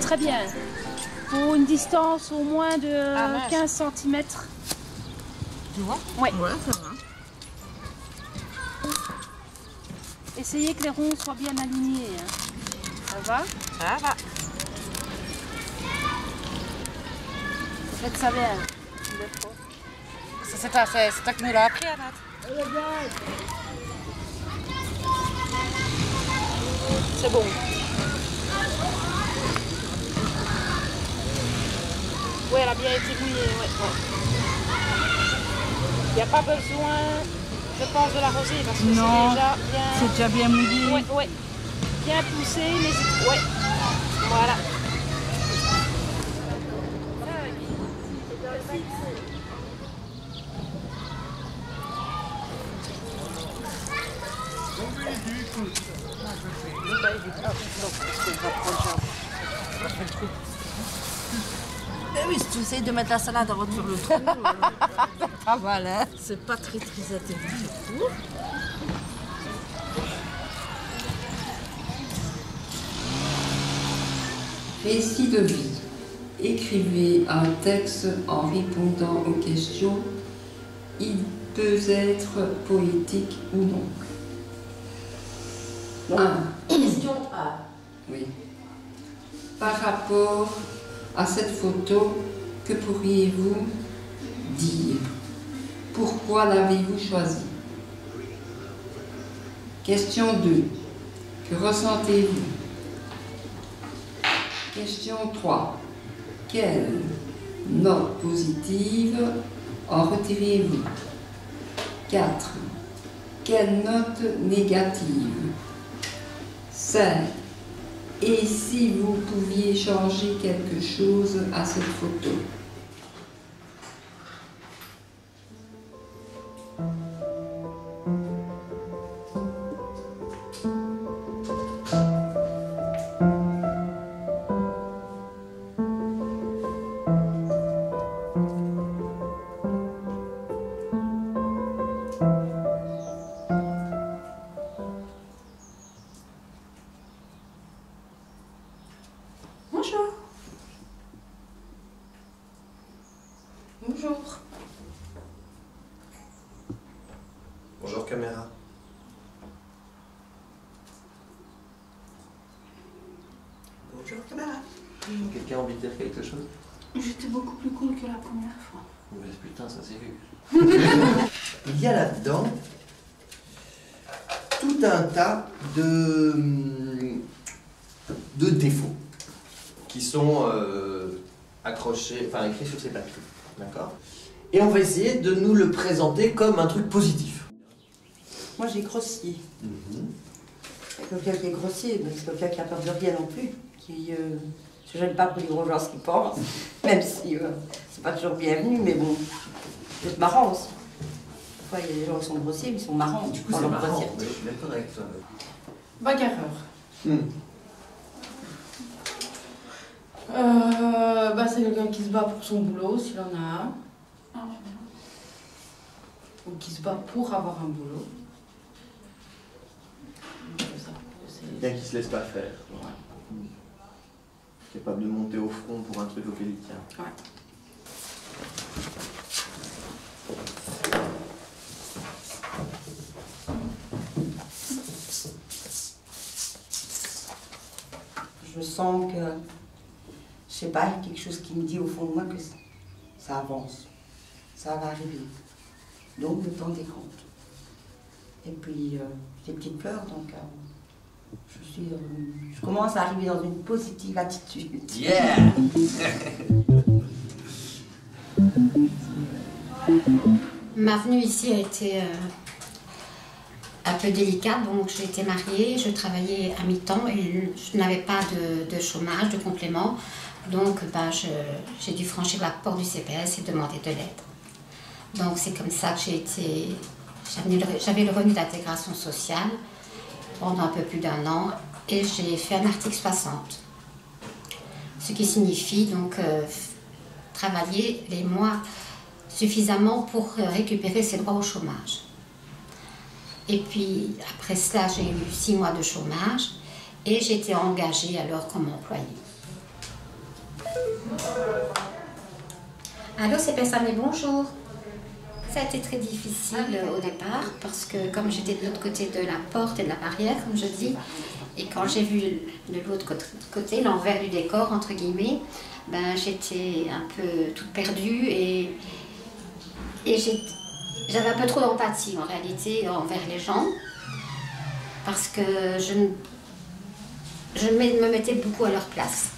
Très bien. Pour une distance au moins de 15 cm. Tu vois? Oui. Ouais, ça va. Essayez que les ronds soient bien alignés. Hein. Ça va? Ça va. Faites ça bien. C'est toi qui nous l'as appris, Annette. C'est bon. Oui, elle a bien été mouillée. Ouais. Il n'y a pas besoin, je pense, de l'arroser parce que c'est déjà bien... C'est déjà bien mouillé. Oui, oui. Bien poussé, mais... Oui. Voilà. Oui, si tu essayes de mettre la salade avant sur le trou, pas mal, hein? C'est pas très intelligent du tout. Récit de vie. Écrivez un texte en répondant aux questions. Il peut être poétique ou non. Question A. Oui. Par rapport à cette photo, que pourriez-vous dire? Pourquoi l'avez-vous choisie? Question 2. Que ressentez-vous? Question 3. Quelle note positive en retirez-vous? 4. Quelle note négative? 5. Et si vous pouviez changer quelque chose à cette photo? Bonjour. Bonjour. Bonjour caméra. Bonjour caméra. Quelqu'un a envie de dire quelque chose? J'étais beaucoup plus cool que la première fois. Mais putain, ça s'est vu. Il y a là-dedans tout un tas de défauts qui sont accrochés, enfin écrits sur ces papiers. D'accord? Et on va essayer de nous le présenter comme un truc positif. Moi j'ai grossier. Quelqu'un qui est grossier, mais c'est quelqu'un qui n'a peur de rien non plus, qui se gêne pas pour les gros gens ce qu'ils pensent, même si c'est pas toujours bienvenu, mais bon, c'est marrant aussi. Parfois il y a des gens qui sont grossiers, mais ils sont marrants. Du coup c'est marrant, je suis d'accord avec toi. Bagarreur. C'est quelqu'un qui se bat pour son boulot, s'il en a un. Ou qui se bat pour avoir un boulot. Quelqu'un qui se laisse pas faire. Ouais. Capable de monter au front pour un truc auquel il tient. Ouais. Je sens que, je sais pas, il y a quelque chose qui me dit au fond de moi que ça avance, ça va arriver. Donc le temps des comptes. Et puis j'ai des petites fleurs, donc je commence à arriver dans une positive attitude. Yeah. Ma venue ici a été un peu délicate, donc j'ai été mariée, je travaillais à mi-temps et je n'avais pas de chômage, de complément. Donc j'ai dû franchir la porte du CPS et demander de l'aide. Donc c'est comme ça que j'ai été J'avais le revenu d'intégration sociale pendant un peu plus d'1 an et j'ai fait un article 60. Ce qui signifie donc travailler les mois suffisamment pour récupérer ses droits au chômage. Et puis après cela, j'ai eu 6 mois de chômage et j'ai été engagée alors comme employée. Allô, c'est Pessané, bonjour. Ça a été très difficile au départ parce que comme j'étais de l'autre côté de la porte et de la barrière, comme je dis, et quand j'ai vu de l'autre côté, l'envers du décor, entre guillemets, ben, j'étais un peu toute perdue et j'avais un peu trop d'empathie en réalité envers les gens parce que je me mettais beaucoup à leur place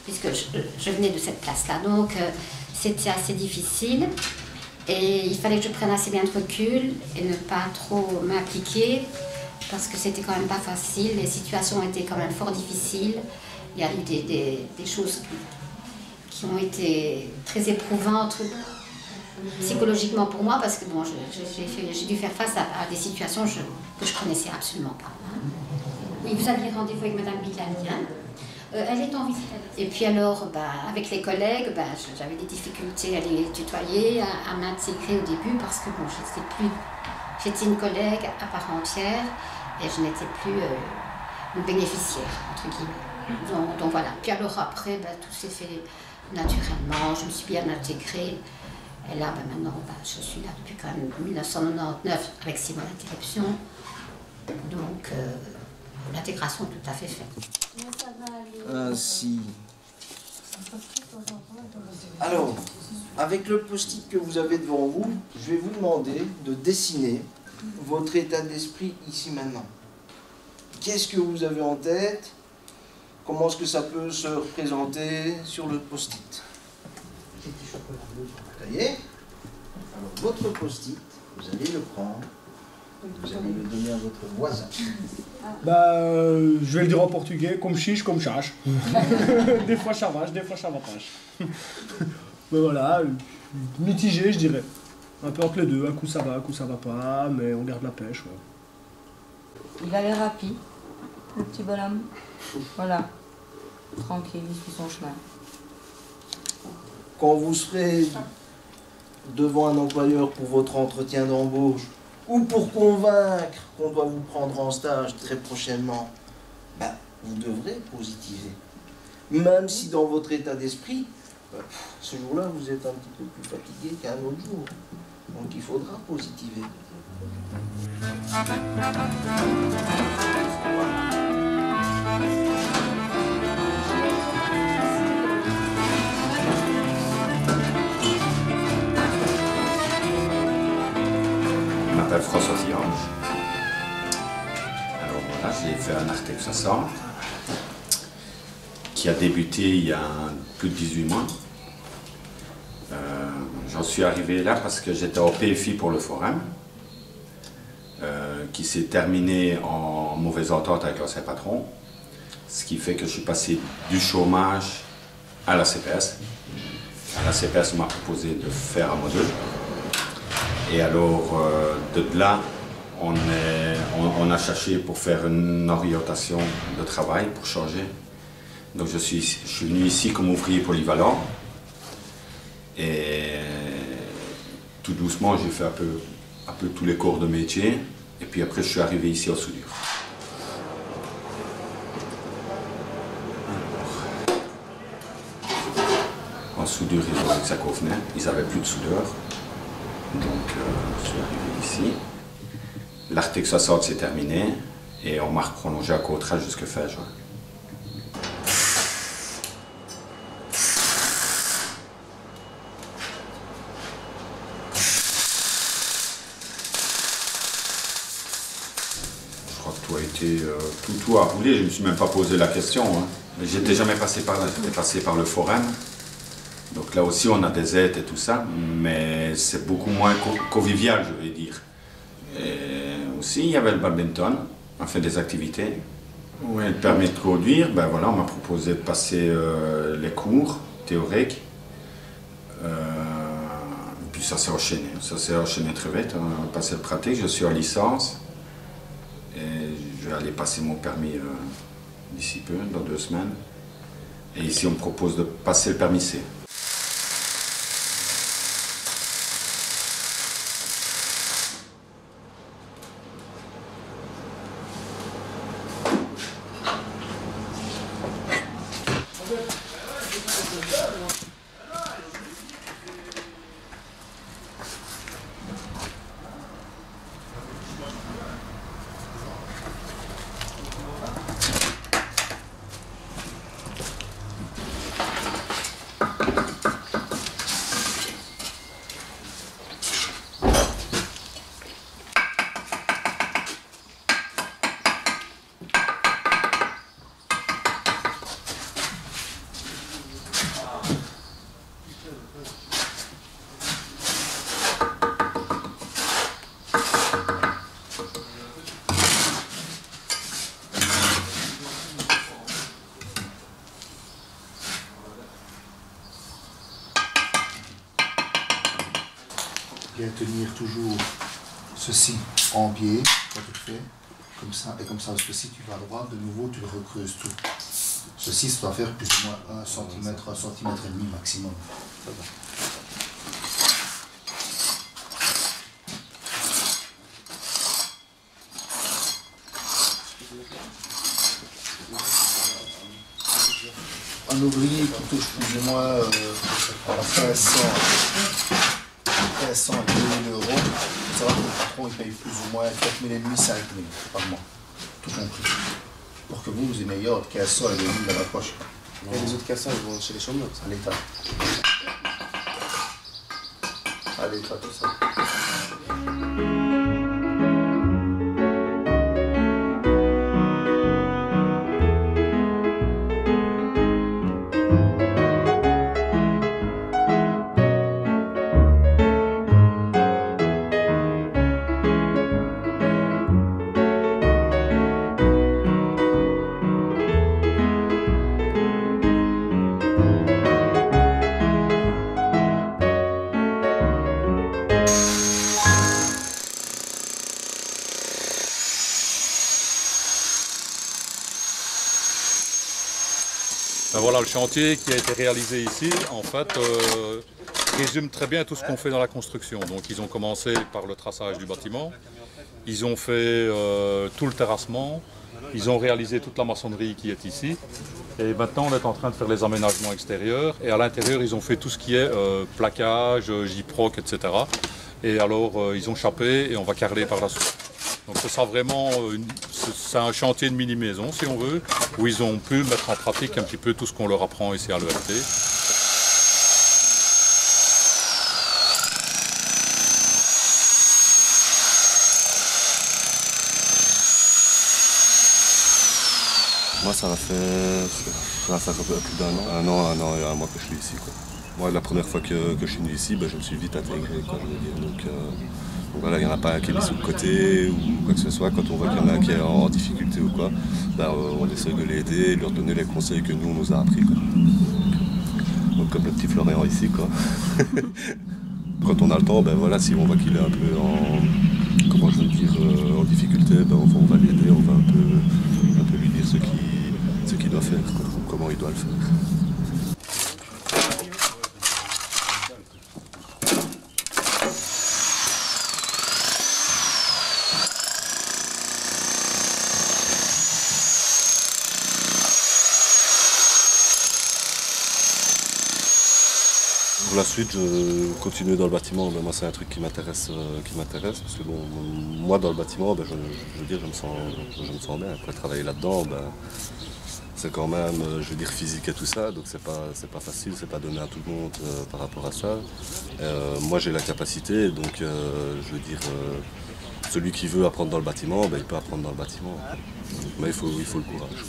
puisque je venais de cette place-là. Donc c'était assez difficile et il fallait que je prenne assez bien de recul et ne pas trop m'impliquer parce que c'était quand même pas facile, les situations étaient quand même fort difficiles. Il y a eu des choses qui ont été très éprouvantes psychologiquement pour moi parce que bon, j'ai dû faire face à des situations que je connaissais absolument pas. Oui, vous aviez rendez-vous avec Madame Bilani, hein? Elle est en visite. Et puis alors, avec les collègues, j'avais des difficultés à les tutoyer, à m'intégrer au début parce que bon, j'étais une collègue à part entière et je n'étais plus une bénéficiaire, entre guillemets. Donc voilà. Puis alors après, tout s'est fait naturellement, je me suis bien intégrée. Et là, maintenant, je suis là depuis quand même 1999 avec 6 mois d'interruption. Donc, l'intégration tout à fait faite. Ainsi. Alors, avec le post-it que vous avez devant vous, je vais vous demander de dessiner votre état d'esprit ici maintenant. Qu'est-ce que vous avez en tête? Comment est-ce que ça peut se représenter sur le post-it? Ça y est. Alors, votre post-it, vous allez le prendre, vous allez le donner à votre voisin. Je vais le dire en portugais, comme chiche, comme chache. Des fois ça vache, des fois ça va pas. Mais voilà, mitigé je dirais. Un peu entre les deux, un coup ça va pas, mais on garde la pêche. Ouais. Il a l'air rapide, le petit bonhomme. Voilà, tranquille, il suit son chemin. Quand vous serez devant un employeur pour votre entretien d'embauche ou pour convaincre qu'on doit vous prendre en stage très prochainement, vous devrez positiver. Même si dans votre état d'esprit, ce jour-là, vous êtes un petit peu plus fatigué qu'un autre jour. Donc il faudra positiver. Je m'appelle François Tiange. Alors voilà, j'ai fait un article 60 qui a débuté il y a plus de 18 mois. J'en suis arrivé là parce que j'étais au PFI pour le forum, qui s'est terminé en mauvaise entente avec l'ancien patron, ce qui fait que je suis passé du chômage à la CPS. À la CPS, on m'a proposé de faire un module. Et alors, de là, on a cherché pour faire une orientation de travail, pour changer. Donc je suis venu ici comme ouvrier polyvalent. Et tout doucement, j'ai fait un peu tous les corps de métier. Et puis après, je suis arrivé ici en soudure. En soudure, ils ont dit que ça convenait. Ils n'avaient plus de soudeur. Donc, je suis arrivé ici. L'article 60 s'est terminé et on m'a prolongé un contrat jusqu'à fin juin. Je crois que tout a été, tout a roulé. Je ne me suis même pas posé la question. Hein. J'étais jamais passé par là. J'étais passé par le forum. Donc là aussi, on a des aides et tout ça, mais c'est beaucoup moins convivial, je vais dire. Et aussi, il y avait le badminton, on fait des activités. Oui, le permis de conduire, voilà, on m'a proposé de passer les cours théoriques. Puis puis ça s'est enchaîné très vite. On a passé le pratique, je suis en licence et je vais aller passer mon permis d'ici peu, dans 2 semaines. Et ici on me propose de passer le permis C. Bien tenir toujours ceci en biais quand tu le fais, comme ça, et comme ça, parce que si tu vas à droite, de nouveau tu le recreuses tout. Ceci, ça doit faire plus ou moins 1 cm, 1,5 cm maximum. Ça va. Un ouvrier qui touche plus ou moins 1500 à 2000 euros, il faut savoir que le patron il paye plus ou moins 4000 et demi, 5000 par mois, tout compris. Pour que vous ayez meilleur de 1500 et 2000 dans la poche. Et les autres 1500 ils vont chez les chômeurs, à l'État. À l'État, tout ça. Ben voilà, le chantier qui a été réalisé ici, en fait, résume très bien tout ce qu'on fait dans la construction. Donc ils ont commencé par le traçage du bâtiment, ils ont fait tout le terrassement, ils ont réalisé toute la maçonnerie qui est ici. Et maintenant on est en train de faire les aménagements extérieurs. Et à l'intérieur ils ont fait tout ce qui est plaquage, gyproc, etc. Et alors ils ont chapé et on va carreler par la suite. Donc ce sera vraiment c'est un chantier de mini-maison si on veut, où ils ont pu mettre en pratique un petit peu tout ce qu'on leur apprend ici à l'ERT. Moi ça va faire un peu plus d'un an, un an et un mois que je suis ici, quoi. Moi la première fois que je suis venu ici, je me suis vite intégré, quoi, je veux dire. Donc voilà, il n'y en a pas un qui est mis sur le côté ou quoi que ce soit. Quand on voit qu'il y en a un qui est en difficulté ou quoi, on essaie de l'aider, de leur donner les conseils que nous on nous a appris, quoi. Donc comme le petit Florian ici, quoi. Quand on a le temps, voilà, si on voit qu'il est un peu en difficulté, on va l'aider, on va un peu lui dire ce qu'il doit faire, quoi, comment il doit le faire. Pour la suite, je continue dans le bâtiment. Moi, c'est un truc qui m'intéresse, parce que bon, moi, dans le bâtiment, je veux dire, je me sens bien. Après, travailler là-dedans, c'est quand même, je veux dire, physique et tout ça, donc c'est pas facile, c'est pas donné à tout le monde par rapport à ça. Moi, j'ai la capacité, donc je veux dire, celui qui veut apprendre dans le bâtiment, il peut apprendre dans le bâtiment. Mais il faut le courage.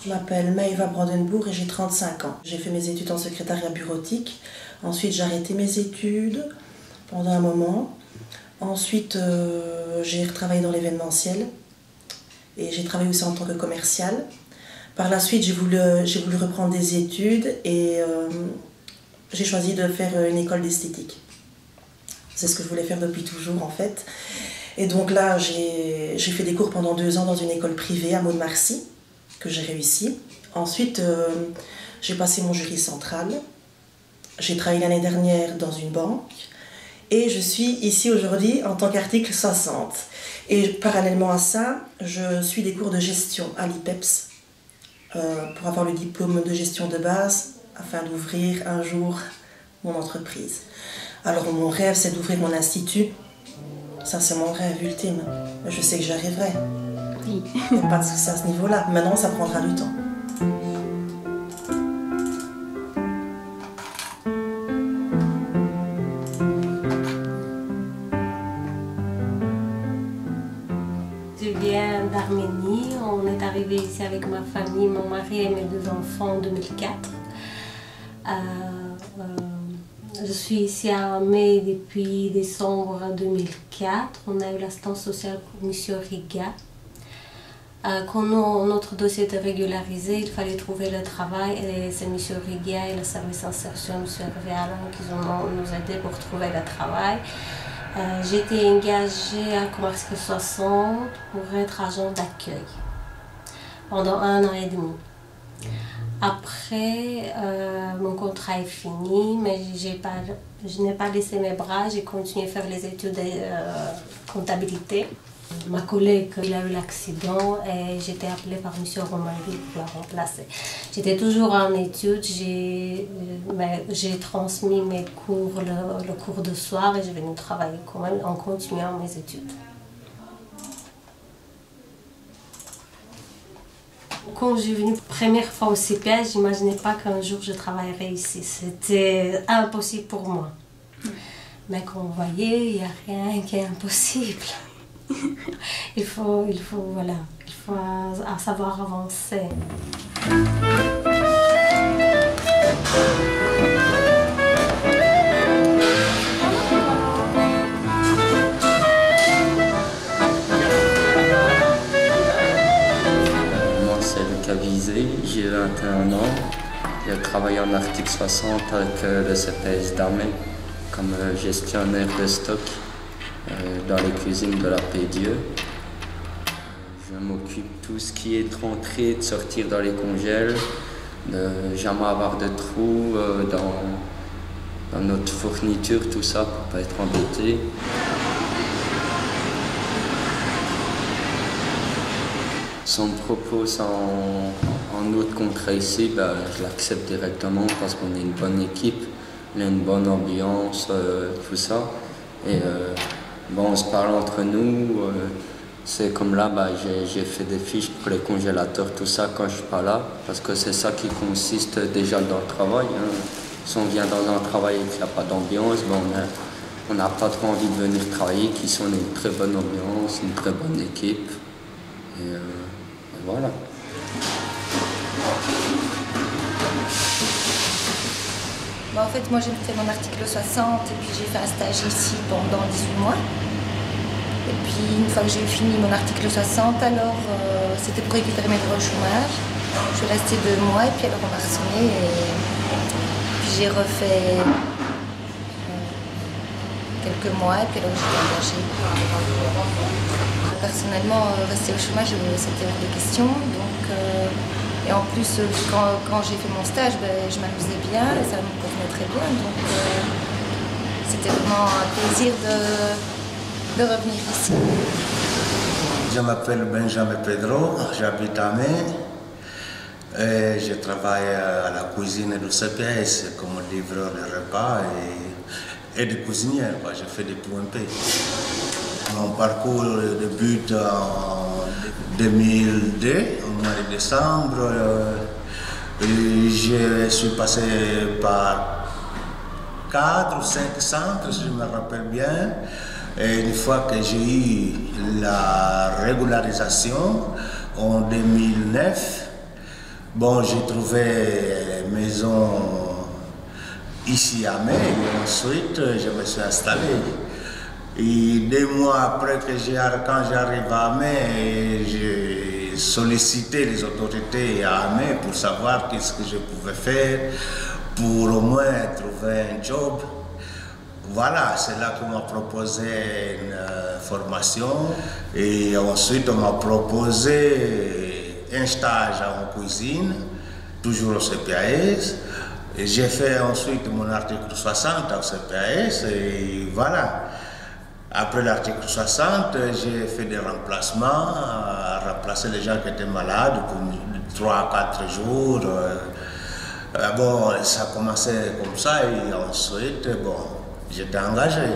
Je m'appelle Maëva Brandenbourg et j'ai 35 ans. J'ai fait mes études en secrétariat bureautique. Ensuite, j'ai arrêté mes études pendant un moment. Ensuite, j'ai travaillé dans l'événementiel et j'ai travaillé aussi en tant que commercial. Par la suite, j'ai voulu reprendre des études et j'ai choisi de faire une école d'esthétique. C'est ce que je voulais faire depuis toujours en fait. Et donc là, j'ai fait des cours pendant 2 ans dans une école privée à Mont-de-Marcy, que j'ai réussi. Ensuite, j'ai passé mon jury central. J'ai travaillé l'année dernière dans une banque. Et je suis ici aujourd'hui en tant qu'article 60. Et parallèlement à ça, je suis des cours de gestion à l'IPEPS pour avoir le diplôme de gestion de base afin d'ouvrir un jour mon entreprise. Alors mon rêve, c'est d'ouvrir mon institut. Ça, c'est mon rêve ultime. Je sais que j'y arriverai. Oui. Il n'y a pas de souci à ce niveau-là. Maintenant, ça prendra du temps. Je viens d'Arménie. On est arrivé ici avec ma famille, mon mari et mes 2 enfants en 2004. Je suis ici à Armée depuis décembre 2004. On a eu l'assistance sociale pour M. Riga. Quand notre dossier était régularisé, il fallait trouver le travail et c'est M. Riga et le service d'insertion, M. Hervé Alain, qui nous aidé pour trouver le travail. J'ai été engagée à Commerce 60 pour être agent d'accueil pendant 1 an et demi. Après, mon contrat est fini, mais je n'ai pas laissé mes bras, j'ai continué à faire les études de comptabilité. Ma collègue, il a eu l'accident et j'étais appelée par M. Romainville pour la remplacer. J'étais toujours en études, j'ai transmis mes cours, le cours de soir et je venais travailler quand même en continuant mes études. Quand je suis venue première fois au CPS, je n'imaginais pas qu'un jour je travaillerais ici. C'était impossible pour moi. Mais quand vous voyez, il n'y a rien qui est impossible. Il faut savoir avancer. J'ai 21 ans, j'ai travaillé en article 60 avec le CPS d'Armée comme gestionnaire de stock dans les cuisines de la Paix-Dieu. Je m'occupe de tout ce qui est de rentrer, de sortir dans les congèles, de jamais avoir de trous dans notre fourniture, tout ça pour ne pas être embêté. Si on me propose un autre contrat ici, je l'accepte directement parce qu'on est une bonne équipe, on a une bonne ambiance, tout ça. Et on se parle entre nous. C'est comme là, j'ai fait des fiches pour les congélateurs, tout ça quand je ne suis pas là, parce que c'est ça qui consiste déjà dans le travail. Hein. Si on vient dans un travail et qu'il n'y a pas d'ambiance, on n'a pas trop envie de venir travailler, qu'ici on a une très bonne ambiance, une très bonne équipe. Et voilà. En fait, moi j'ai fait mon article 60 et puis j'ai fait un stage ici pendant 18 mois. Et puis une fois que j'ai fini mon article 60, alors c'était pour récupérer mes droits au chômage. Je suis restée 2 mois et puis alors on m'a re-signé et puis j'ai refait quelques mois et puis alors j'étais engagée. Personnellement, rester au chômage, c'était hors de question. Donc, et en plus, quand j'ai fait mon stage, je m'amusais bien et ça me convenait très bien. Donc c'était vraiment un plaisir de revenir ici. Je m'appelle Benjamin Pedro, j'habite à Mai. Et je travaille à la cuisine du CPS comme livreur de repas et de cuisinière. Je fais des PMP. Mon parcours débute en 2002, au mois de décembre. Je suis passé par 4 ou 5 centres, si je me rappelle bien. Et une fois que j'ai eu la régularisation en 2009, j'ai trouvé maison ici à Mai et ensuite je me suis installé. Et 2 mois après quand j'arrive à Mai, je sollicité les autorités à Amé pour savoir qu'est-ce que je pouvais faire pour au moins trouver un job. Voilà, c'est là qu'on m'a proposé une formation et ensuite on m'a proposé un stage en cuisine, toujours au CPAS. J'ai fait ensuite mon article 60 au CPAS et voilà. Après l'article 60, j'ai fait des remplacements, remplacer les gens qui étaient malades pour 3 à 4 jours. Bon, ça a commencé comme ça et ensuite, bon, j'étais engagé.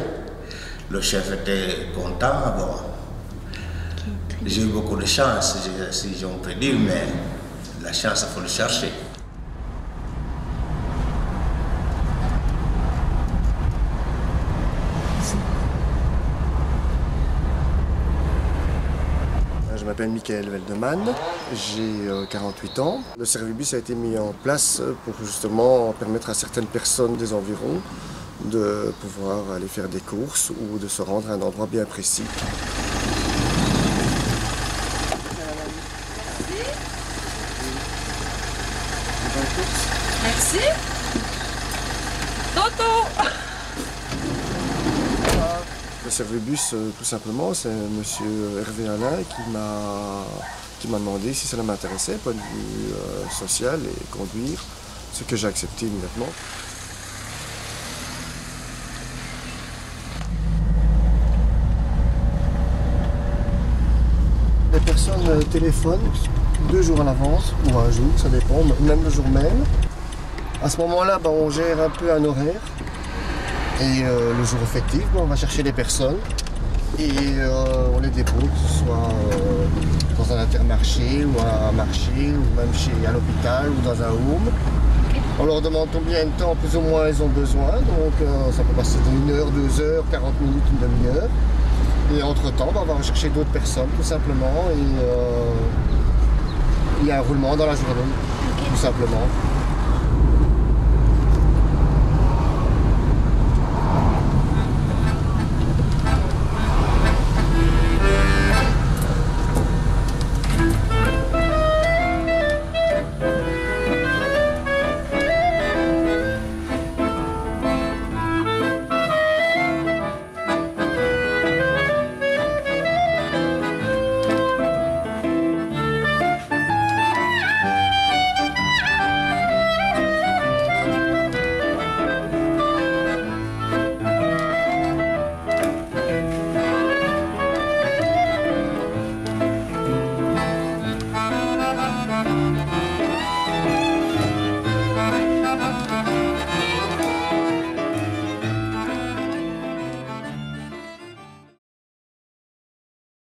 Le chef était content. Bon, j'ai eu beaucoup de chance, si j'en peux dire, mais la chance, il faut le chercher. Je m'appelle Michael Veldeman, j'ai 48 ans. Le Servibus a été mis en place pour justement permettre à certaines personnes des environs de pouvoir aller faire des courses ou de se rendre à un endroit bien précis. Merci. Toto. Le Servibus, tout simplement, c'est M. Hervé Alain qui m'a demandé si cela m'intéressait, point de vue social et conduire, ce que j'ai accepté immédiatement. Les personnes téléphonent 2 jours à l'avance, ou un jour, ça dépend, même le jour même. À ce moment-là, on gère un peu un horaire. Et le jour effectif, on va chercher les personnes et on les dépose, que ce soit dans un intermarché ou un marché ou même à l'hôpital ou dans un home. On leur demande combien de temps plus ou moins ils ont besoin, donc ça peut passer de 1 heure, 2 heures, 40 minutes, une demi-heure. Et entre-temps, on va rechercher d'autres personnes tout simplement et il y a un roulement dans la journée, tout simplement.